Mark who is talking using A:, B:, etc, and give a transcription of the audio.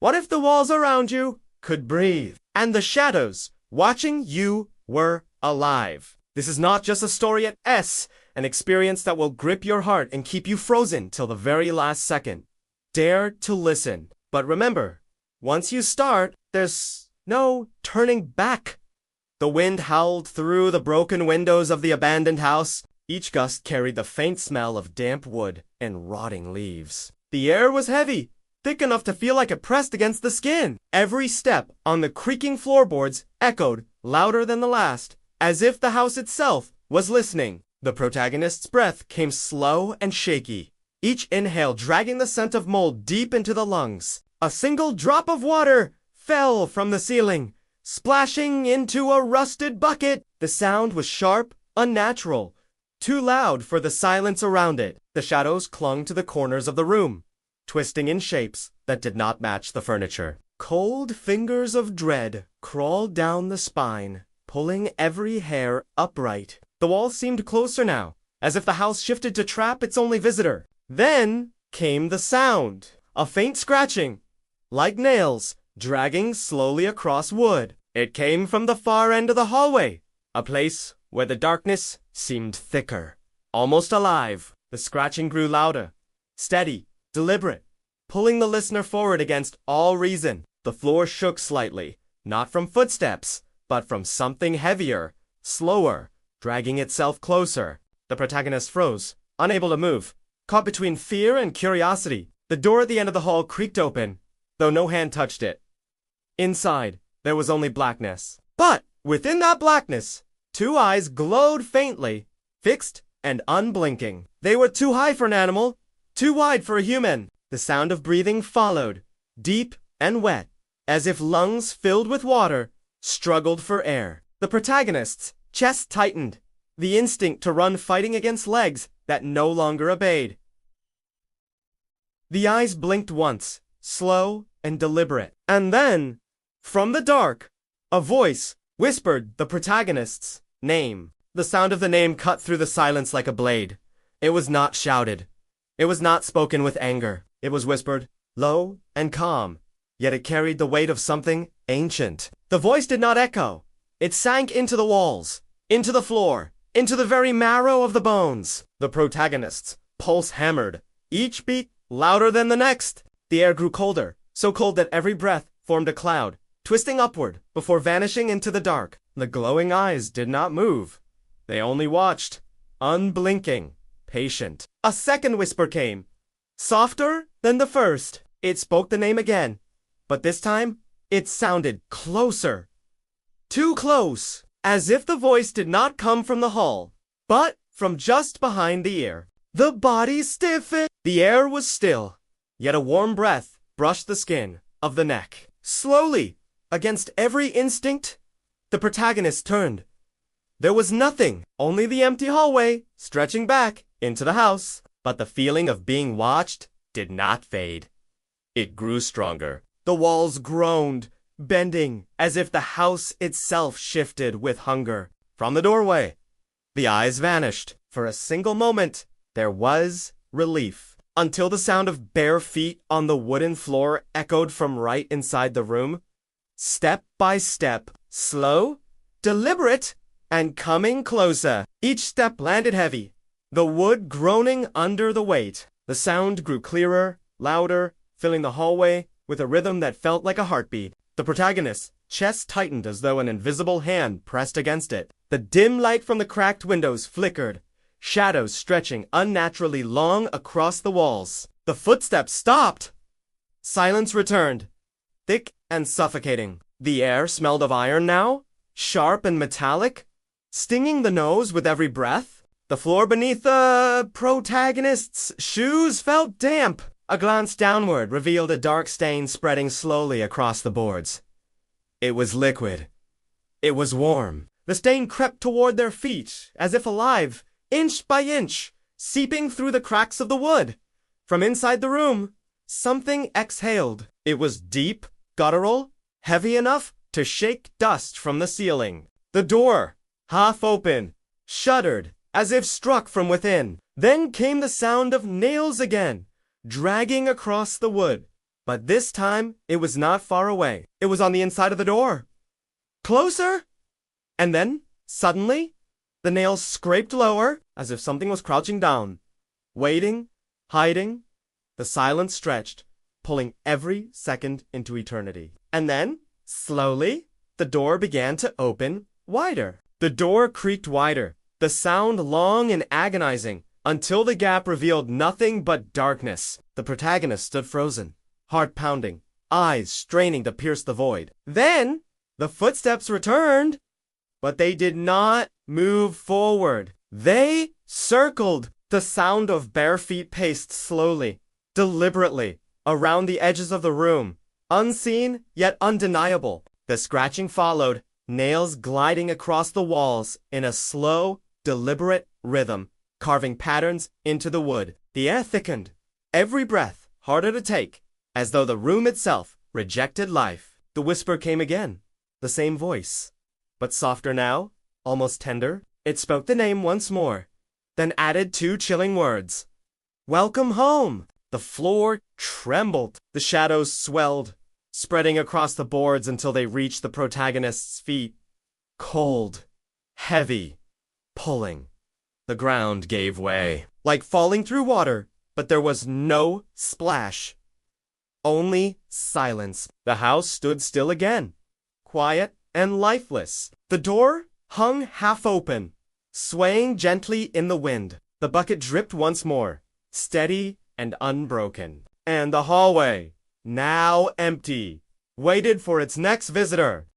A: What if the walls around you could breathe, and the shadows watching you were alive? This is not just a story at S, an experience that will grip your heart and keep you frozen till the very last second. Dare to listen. But remember, once you start, there's no turning back. The wind howled through the broken windows of the abandoned house. Each gust carried the faint smell of damp wood and rotting leaves. The air was heavy, thick enough to feel like it pressed against the skin. Every step on the creaking floorboards echoed louder than the last, as if the house itself was listening. The protagonist's breath came slow and shaky, each inhale dragging the scent of mold deep into the lungs. A single drop of water fell from the ceiling, splashing into a rusted bucket. The sound was sharp, unnatural, too loud for the silence around it. The shadows clung to the corners of the room, twisting in shapes that did not match the furniture. Cold fingers of dread crawled down the spine, pulling every hair upright. The walls seemed closer now, as if the house shifted to trap its only visitor. Then came the sound, a faint scratching, like nails dragging slowly across wood. It came from the far end of the hallway, a place where the darkness seemed thicker, almost alive. The scratching grew louder, steady, deliberate, pulling the listener forward against all reason. The floor shook slightly, not from footsteps, but from something heavier, slower, dragging itself closer. The protagonist froze, unable to move, caught between fear and curiosity. The door at the end of the hall creaked open, though no hand touched it. Inside, there was only blackness. But within that blackness, two eyes glowed faintly, fixed and unblinking. They were too high for an animal, too wide for a human. The sound of breathing followed, deep and wet, as if lungs filled with water struggled for air. The protagonist's chest tightened, the instinct to run fighting against legs that no longer obeyed. The eyes blinked once, slow and deliberate, and then, from the dark, a voice whispered the protagonist's name. The sound of the name cut through the silence like a blade. It was not shouted. It was not spoken with anger. It was whispered, low and calm, yet it carried the weight of something ancient. The voice did not echo. It sank into the walls, into the floor, into the very marrow of the bones. The protagonist's pulse hammered, each beat louder than the next. The air grew colder, so cold that every breath formed a cloud, twisting upward before vanishing into the dark. The glowing eyes did not move. They only watched, unblinking, patient. A second whisper came, softer than the first. It spoke the name again, but this time it sounded closer. Too close, as if the voice did not come from the hall, but from just behind the ear. The body stiffened. The air was still, yet a warm breath brushed the skin of the neck. Slowly, against every instinct, the protagonist turned. There was nothing, only the empty hallway stretching back into the house. But the feeling of being watched did not fade. It grew stronger. The walls groaned, bending as if the house itself shifted with hunger. From the doorway, the eyes vanished. For a single moment, there was relief, until the sound of bare feet on the wooden floor echoed from right inside the room. Step by step, slow, deliberate, and coming closer. Each step landed heavy, the wood groaning under the weight. The sound grew clearer, louder, filling the hallway with a rhythm that felt like a heartbeat. The protagonist's chest tightened as though an invisible hand pressed against it. The dim light from the cracked windows flickered, shadows stretching unnaturally long across the walls. The footsteps stopped. Silence returned, thick and suffocating. The air smelled of iron now, sharp and metallic, stinging the nose with every breath. The floor beneath the protagonist's shoes felt damp. A glance downward revealed a dark stain spreading slowly across the boards. It was liquid. It was warm. The stain crept toward their feet, as if alive, inch by inch, seeping through the cracks of the wood. From inside the room, something exhaled. It was deep, guttural, heavy enough to shake dust from the ceiling. The door, half open, shuddered, as if struck from within. Then came the sound of nails again, dragging across the wood. But this time, it was not far away. It was on the inside of the door. Closer! And then, suddenly, the nails scraped lower, as if something was crouching down. Waiting, hiding, the silence stretched, pulling every second into eternity. And then, slowly, the door began to open wider. The door creaked wider, the sound long and agonizing, until the gap revealed nothing but darkness. The protagonist stood frozen, heart pounding, eyes straining to pierce the void. Then, the footsteps returned, but they did not move forward. They circled. The sound of bare feet paced slowly, deliberately, around the edges of the room, unseen yet undeniable. The scratching followed, nails gliding across the walls in a slow, deliberate rhythm, carving patterns into the wood. The air thickened, every breath harder to take, as though the room itself rejected life. The whisper came again, the same voice, but softer now, almost tender. It spoke the name once more, then added 2 chilling words. Welcome home! The floor trembled. The shadows swelled, spreading across the boards until they reached the protagonist's feet. Cold, heavy, pulling. The ground gave way, like falling through water, but there was no splash. Only silence. The house stood still again, quiet and lifeless. The door hung half open, swaying gently in the wind. The bucket dripped once more, steady and unbroken. And the hallway, now empty, waited for its next visitor.